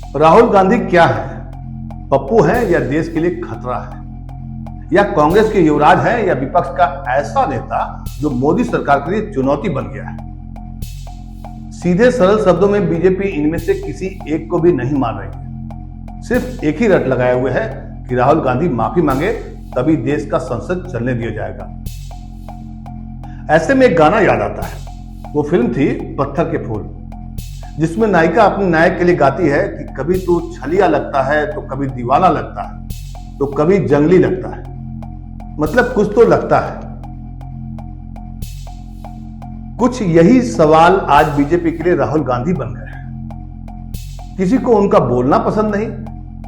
राहुल गांधी क्या है? पप्पू है या देश के लिए खतरा है? या कांग्रेस के युवराज है या विपक्ष का ऐसा नेता जो मोदी सरकार के लिए चुनौती बन गया है? सीधे सरल शब्दों में बीजेपी इनमें से किसी एक को भी नहीं मान रही है। सिर्फ एक ही रट लगाए हुए है कि राहुल गांधी माफी मांगे तभी देश का संसद चलने दिया जाएगा। ऐसे में एक गाना याद आता है। वो फिल्म थी पत्थर के फूल, जिसमें नायिका अपने नायक के लिए गाती है कि कभी तू छलिया लगता है तो कभी दीवाना लगता है तो कभी जंगली लगता है, मतलब कुछ तो लगता है। कुछ यही सवाल आज बीजेपी के लिए राहुल गांधी बन गए हैं। किसी को उनका बोलना पसंद नहीं,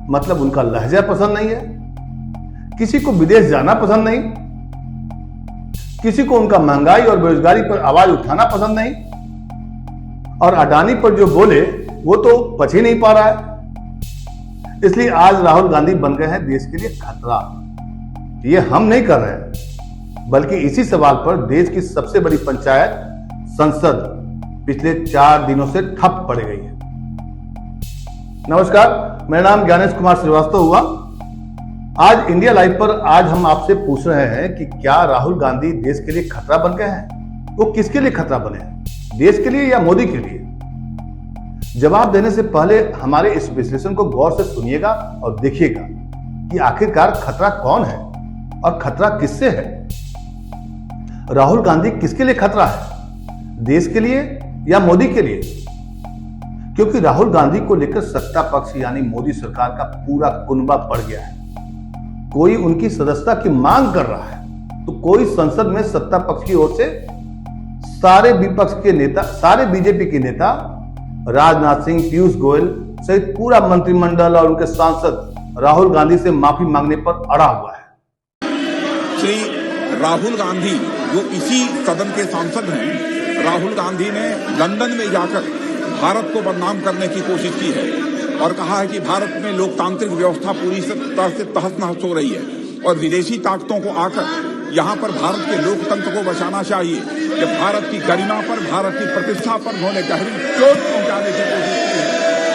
मतलब उनका लहजा पसंद नहीं है। किसी को विदेश जाना पसंद नहीं, किसी को उनका महंगाई और बेरोजगारी पर आवाज उठाना पसंद नहीं, और अडानी पर जो बोले वो तो पच ही नहीं पा रहा है। इसलिए आज राहुल गांधी बन गए हैं देश के लिए खतरा। ये हम नहीं कर रहे हैं, बल्कि इसी सवाल पर देश की सबसे बड़ी पंचायत संसद पिछले 4 दिनों से ठप पड़ गई है। नमस्कार, मेरा नाम ज्ञानेश कुमार श्रीवास्तव हुआ। आज इंडिया लाइव पर आज हम आपसे पूछ रहे हैं कि क्या राहुल गांधी देश के लिए खतरा बन गए हैं? वो किसके लिए खतरा बने हैं, देश के लिए या मोदी के लिए? जवाब देने से पहले हमारे इस विश्लेषण को गौर से सुनिएगा और देखिएगा कि आखिरकार खतरा कौन है और खतरा किससे है। राहुल गांधी किसके लिए खतरा है, देश के लिए या मोदी के लिए? क्योंकि राहुल गांधी को लेकर सत्ता पक्ष यानी मोदी सरकार का पूरा कुनबा पड़ गया है। कोई उनकी सदस्यता की मांग कर रहा है तो कोई संसद में सत्ता पक्ष की ओर से सारे विपक्ष के नेता, सारे बीजेपी के नेता राजनाथ सिंह, पीयूष गोयल सहित पूरा मंत्रिमंडल और उनके सांसद राहुल गांधी से माफी मांगने पर अड़ा हुआ है। श्री राहुल गांधी जो इसी सदन के सांसद हैं, राहुल गांधी ने लंदन में जाकर भारत को बदनाम करने की कोशिश की है और कहा है कि भारत में लोकतांत्रिक व्यवस्था पूरी तरह से तहस नहस हो रही है और विदेशी ताकतों को आकर यहाँ पर भारत के लोकतंत्र को बचाना चाहिए। कि भारत की गरिमा पर, भारत की प्रतिष्ठा पर उन्होंने गहरी चोट पहुंचाने की कोशिश की है।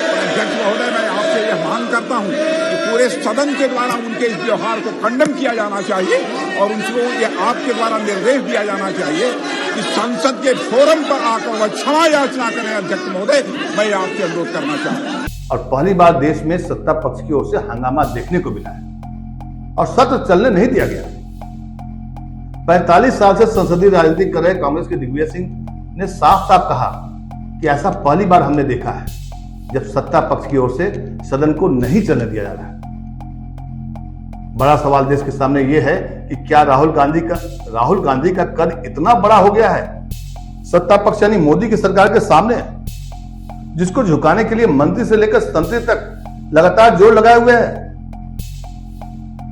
और अध्यक्ष महोदय, मैं आपसे यह मांग करता हूं कि पूरे सदन के द्वारा उनके इस व्यवहार को खंडन किया जाना चाहिए और उनको ये आपके द्वारा निर्देश दिया जाना चाहिए कि संसद के फोरम पर आकर वह क्षमा याचना करें। अध्यक्ष महोदय, मैं आपसे अनुरोध करना चाहता हूँ। और पहली बार देश में सत्ता पक्ष की ओर से हंगामा देखने को मिला है और सत्र चलने नहीं दिया गया। 45 साल से संसदीय राजनीति कर रहे कांग्रेस के दिग्विजय सिंह ने साफ साफ कहा कि ऐसा पहली बार हमने देखा है जब सत्ता पक्ष की ओर से सदन को नहीं चलने दिया जा रहा है। बड़ा सवाल देश के सामने यह है कि क्या राहुल गांधी का कद इतना बड़ा हो गया है सत्ता पक्ष यानी मोदी की सरकार के सामने, जिसको झुकाने के लिए मंत्री से लेकर संतरी तक लगातार जोर लगाए हुए है।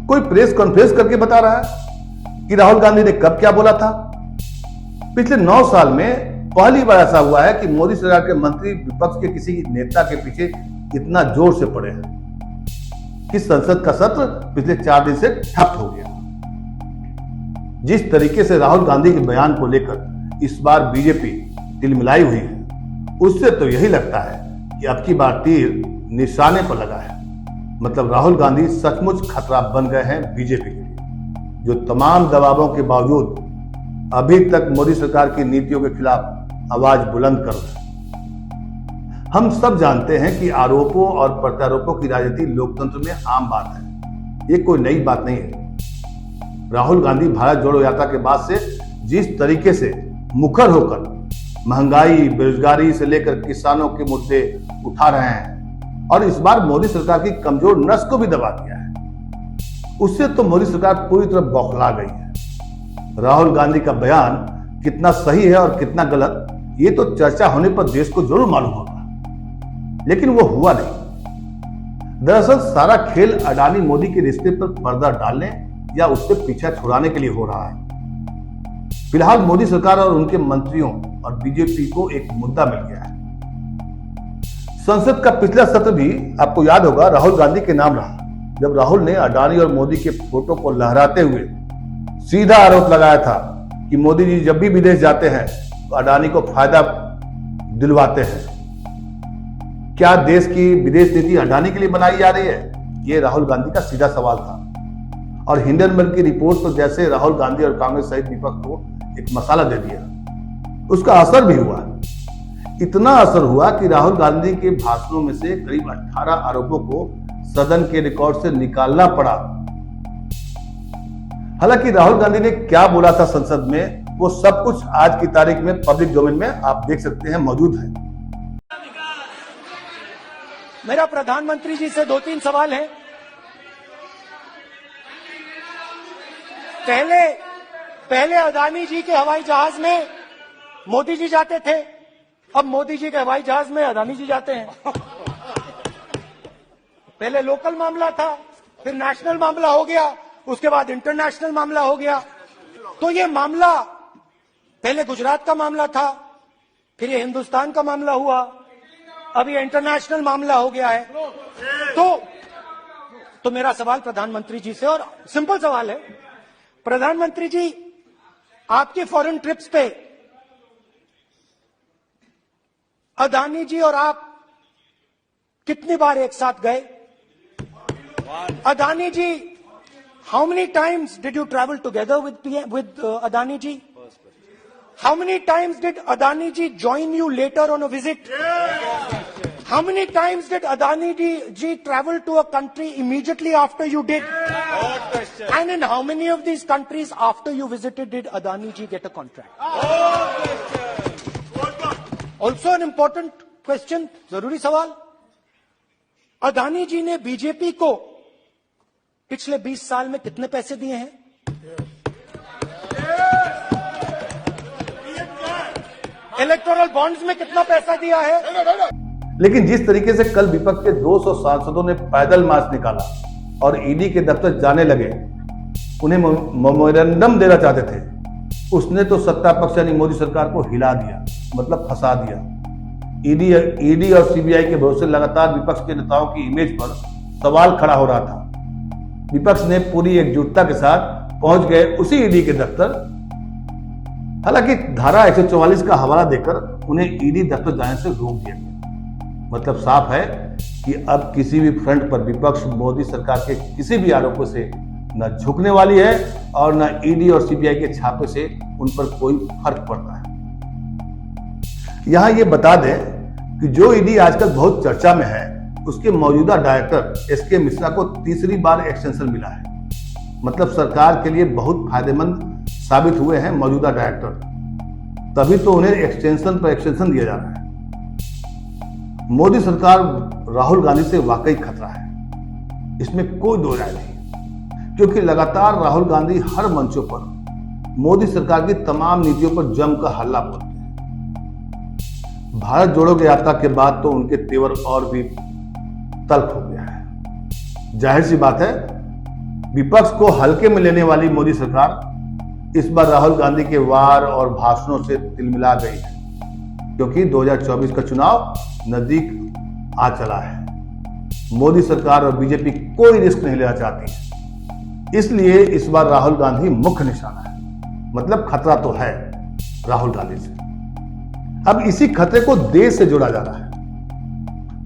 कोई प्रेस कॉन्फ्रेंस करके बता रहा है कि राहुल गांधी ने कब क्या बोला था। पिछले 9 साल में पहली बार ऐसा हुआ है कि मोदी सरकार के मंत्री विपक्ष के किसी नेता के पीछे इतना जोर से पड़े हैं कि संसद का सत्र पिछले 4 दिन से ठप हो गया। जिस तरीके से राहुल गांधी के बयान को लेकर इस बार बीजेपी तिलमिलाई हुई है, उससे तो यही लगता है कि अब की बार तीर निशाने पर लगा है। मतलब राहुल गांधी सचमुच खतरा बन गए हैं बीजेपी के लिए, जो तमाम दबावों के बावजूद अभी तक मोदी सरकार की नीतियों के खिलाफ आवाज बुलंद कर रहे हैं। हम सब जानते हैं कि आरोपों और प्रत्यारोपों की राजनीति लोकतंत्र में आम बात है, ये कोई नई बात नहीं है। राहुल गांधी भारत जोड़ो यात्रा के बाद से जिस तरीके से मुखर होकर महंगाई, बेरोजगारी से लेकर किसानों के मुद्दे उठा रहे हैं और इस बार मोदी सरकार की कमजोर नस को भी दबा दिया है, उससे तो मोदी सरकार पूरी तरह बौखला गई है। राहुल गांधी का बयान कितना सही है और कितना गलत, ये तो चर्चा होने पर देश को जरूर मालूम होगा, लेकिन वो हुआ नहीं। दरअसल सारा खेल अडानी मोदी के रिश्ते पर पर्दा डालने या उससे पीछा छुड़ाने के लिए हो रहा है। फिलहाल मोदी सरकार और उनके मंत्रियों और बीजेपी को एक मुद्दा मिल गया है। संसद का पिछला सत्र भी आपको याद होगा राहुल गांधी के नाम रहा, जब राहुल ने अडानी और मोदी के फोटो को लहराते हुए सीधा आरोप लगाया था कि मोदी जी जब भी विदेश जाते हैं तो अडानी को फायदा दिलवाते हैं। क्या देश की विदेश नीति अडानी के लिए बनाई जा रही है? ये राहुल गांधी का सीधा सवाल था। और हिंडनबर्ग की रिपोर्ट तो जैसे राहुल गांधी और कांग्रेस सहित विपक्ष को एक मसाला दे दिया। उसका असर भी हुआ, इतना असर हुआ कि राहुल गांधी के भाषणों में से करीब 18 आरोपों को सदन के रिकॉर्ड से निकालना पड़ा। हालांकि राहुल गांधी ने क्या बोला था संसद में, वो सब कुछ आज की तारीख में पब्लिक डोमेन में आप देख सकते हैं, मौजूद है। मेरा प्रधानमंत्री जी से 2-3 सवाल हैं। पहले अदानी जी के हवाई जहाज में मोदी जी जाते थे, अब मोदी जी के हवाई जहाज में अदानी जी जाते हैं। पहले लोकल मामला था, फिर नेशनल मामला हो गया, उसके बाद इंटरनेशनल मामला हो गया। तो ये मामला पहले गुजरात का मामला था, फिर ये हिंदुस्तान का मामला हुआ, अब ये इंटरनेशनल मामला हो गया है। तो मेरा सवाल प्रधानमंत्री जी से, और सिंपल सवाल है, प्रधानमंत्री जी आपकी फॉरेन ट्रिप्स पे अदानी जी और आप कितनी बार एक साथ गए? Adani ji, how many times did you travel together with Adani ji? How many times did Adani ji join you later on a visit? How many times did Adani ji travel to a country immediately after you did? And in how many of these countries after you visited did Adani ji get a contract? Also an important question, जरूरी सवाल, अदानी जी ने BJP को पिछले 20 साल में कितने पैसे दिए हैं? इलेक्टोरल बॉन्ड्स में कितना पैसा दिया है? लेकिन जिस तरीके से कल विपक्ष के 200 सांसदों ने पैदल मार्च निकाला और ईडी के दफ्तर जाने लगे, उन्हें मेमोरेंडम देना चाहते थे, उसने तो सत्ता पक्ष यानी मोदी सरकार को हिला दिया, मतलब फंसा दिया। ईडी और सीबीआई के भरोसे लगातार विपक्ष के नेताओं की इमेज पर सवाल खड़ा हो रहा था। विपक्ष ने पूरी एकजुटता के साथ पहुंच गए उसी ईडी के दफ्तर। हालांकि धारा 144 का हवाला देकर उन्हें ईडी दफ्तर जाने से रोक दिया गया। मतलब साफ है कि अब किसी भी फ्रंट पर विपक्ष मोदी सरकार के किसी भी आरोपों से न झुकने वाली है और न ईडी और सीबीआई के छापे से उन पर कोई फर्क पड़ता है। यहां ये बता दें कि जो ईडी आजकल बहुत चर्चा में है, उसके मौजूदा डायरेक्टर एसके मिश्रा को तीसरी बार एक्सटेंशन मिला है। मतलब सरकार के लिए बहुत फायदेमंद साबित हुए हैं मौजूदा डायरेक्टर, तभी तो उन्हें एक्सटेंशन पर एक्सटेंशन दिया जा रहा है। मोदी सरकार राहुल गांधी से वाकई खतरा है, इसमें कोई दो राय नहीं, क्योंकि लगातार राहुल गांधी हर मंचों पर मोदी सरकार की तमाम नीतियों पर जमकर हल्ला बोलते हैं। भारत जोड़ो की यात्रा के बाद तो उनके तेवर और भी तल्ख हो गया है। जाहिर सी बात है, विपक्ष को हल्के में लेने वाली मोदी सरकार इस बार राहुल गांधी के वार और भाषणों से तिलमिला गई है, क्योंकि 2024 का चुनाव नजदीक आ चला है। मोदी सरकार और बीजेपी कोई रिस्क नहीं लेना चाहती है, इसलिए इस बार राहुल गांधी मुख्य निशाना है। मतलब खतरा तो है राहुल गांधी से। अब इसी खतरे को देश से जोड़ा जा रहा है।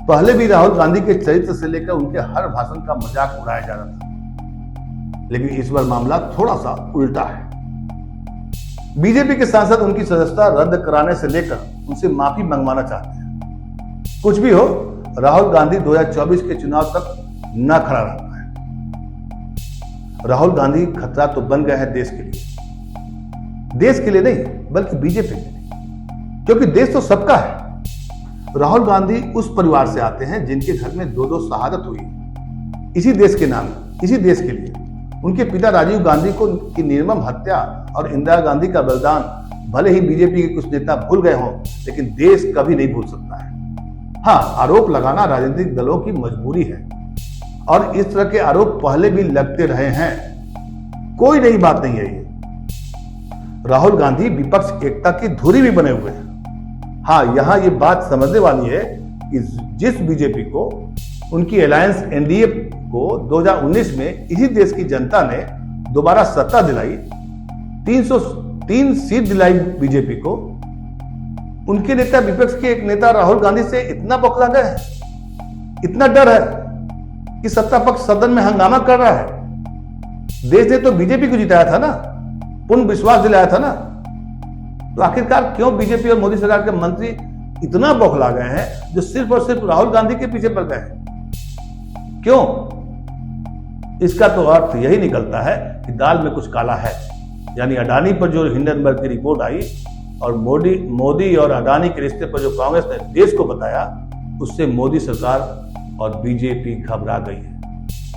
पहले भी राहुल गांधी के चरित्र से लेकर उनके हर भाषण का मजाक उड़ाया जा रहा था, लेकिन इस बार मामला थोड़ा सा उल्टा है। बीजेपी के सांसद उनकी सदस्यता रद्द कराने से लेकर उनसे माफी मंगवाना चाहते हैं। कुछ भी हो, राहुल गांधी 2024 के चुनाव तक न खड़ा रहता है। राहुल गांधी खतरा तो बन गए हैं देश के लिए नहीं, बल्कि बीजेपी के लिए, क्योंकि देश तो सबका है। राहुल गांधी उस परिवार से आते हैं जिनके घर में 2-2 शहादत हुई इसी देश के नाम, इसी देश के लिए। उनके पिता राजीव गांधी की निर्मम हत्या और इंदिरा गांधी का बलिदान भले ही बीजेपी के कुछ नेता भूल गए हों, लेकिन देश कभी नहीं भूल सकता है। हाँ, आरोप लगाना राजनीतिक दलों की मजबूरी है, और इस तरह के आरोप पहले भी लगते रहे हैं, कोई नई बात नहीं है ये। राहुल गांधी विपक्ष एकता की धुरी भी बने हुए हैं। हाँ, यहां ये बात समझने वाली है कि जिस बीजेपी को उनकी अलायंस एनडीए को 2019 में इसी देश की जनता ने दोबारा सत्ता दिलाई, 303 सीट दिलाई बीजेपी को, उनके नेता विपक्ष के एक नेता राहुल गांधी से इतना बौखला गए हैं इतना डर है कि सत्ता पक्ष सदन में हंगामा कर रहा है। देश ने तो बीजेपी को जिताया था ना, पूर्ण विश्वास दिलाया था ना। तो आखिरकार क्यों बीजेपी और मोदी सरकार के मंत्री इतना बौखला गए हैं जो सिर्फ और सिर्फ राहुल गांधी के पीछे पड़ गए हैं? क्यों? इसका तो अर्थ यही निकलता है कि दाल में कुछ काला है। यानी अडानी पर जो हिंडनबर्ग की रिपोर्ट आई और मोदी और अडानी के रिश्ते पर जो कांग्रेस ने देश को बताया, उससे मोदी सरकार और बीजेपी घबरा गई है,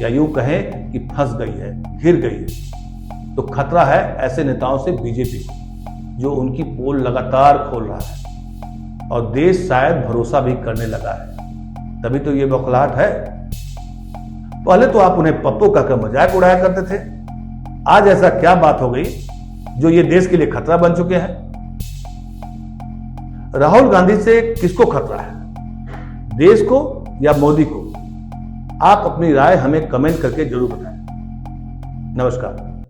या यूं कहें कि फंस गई है, घिर गई है। तो खतरा है ऐसे नेताओं से बीजेपी को, जो उनकी पोल लगातार खोल रहा है और देश शायद भरोसा भी करने लगा है। तभी तो ये बौखलाहट है। पहले तो आप उन्हें पप्पू कहकर मजाक उड़ाया करते थे, आज ऐसा क्या बात हो गई जो ये देश के लिए खतरा बन चुके हैं? राहुल गांधी से किसको खतरा है, देश को या मोदी को? आप अपनी राय हमें कमेंट करके जरूर बताएं। नमस्कार।